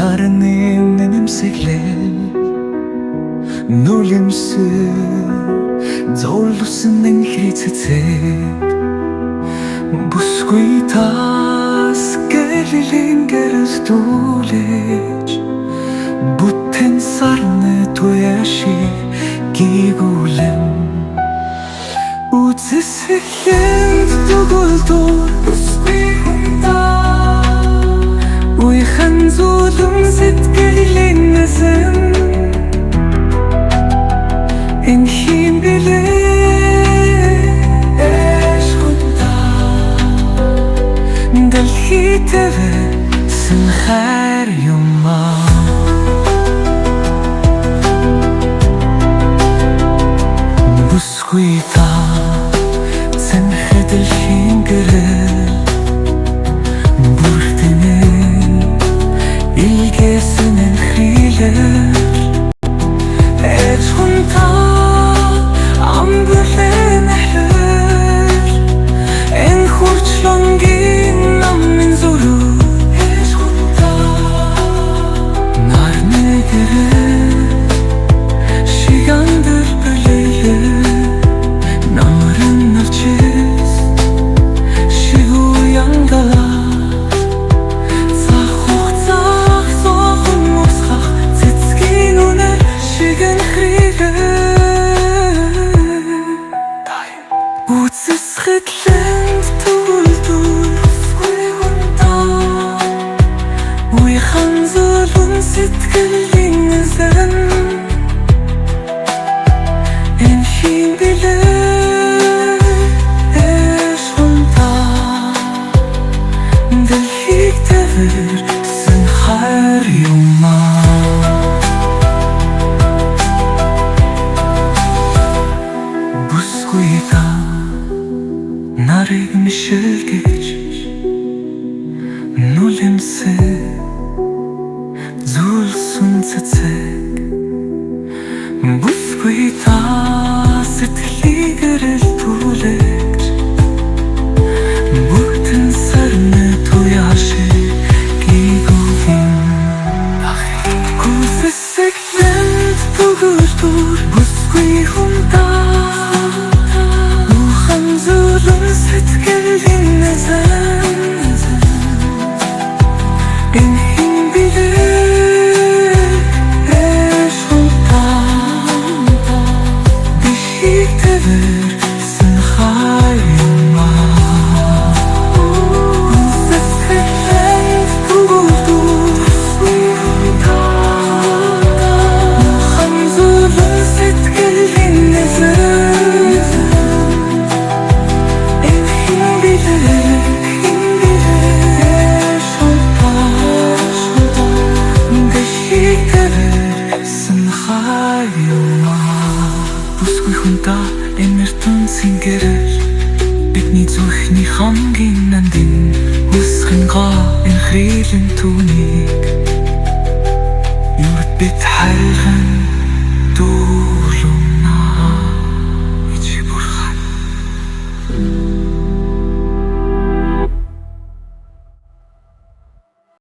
нарны нэмсэглэн нүлэмсэл зовлосон хрицэцэг бүсгүй тас гэлэлэн гэрэлс дүүлэж бүтэн сарны туяши гигүүлэн үзэсгэлэн дугулдур бүсгүй хүндаа уйхан зулун сэтгэлийн нэсэн энэ хин билээ эш хүндаа дэлхийтэвэ сэн хайр юмаа бүсгүй та цэнхэ дэлхийн гэрэл бүртэнэ илгээсэн энэ хилээ эш хүндаа амбүлэн эхлэр энэ хурцлонгийн намын зүрх эш хүндаа нарны гэрэл шигандэр бэлээ намрын навчис шигуянгала цахуцах сохон мусхах цэцгийн үнэ шигэн үзэсгэлэн тулдур бүсгүй хүндаа уйхан зулун сэтгэлийн нэсэн энэ хин билээ эш хүндаа дэлхийг тавирсан хайр юмаа бүсгүй та нарыг мишэлгэж нүлэмсэл зулsun цэцэг бүсгүй та сэтгэлийг эрэлтүүлэж бүтэн сарны туяаши гигүүн хүсэсгэлэн дугулдур бүсгүй хүндаа сэтгэлийн нэсэн энэ хин билээ эш хүндаа дэлхийг тавирсан хайр юмаа үзэсгэлэн дугулдур бүсгүй хүндаа уйхан зулун сэтгэлийн нэсэн бүсгүй хүндаа эмертөнцийн гэрэл бидний зүрхний хамгийн нандин үсгэнгаа энэ хрилэн түүнийг юрт бит хайрхан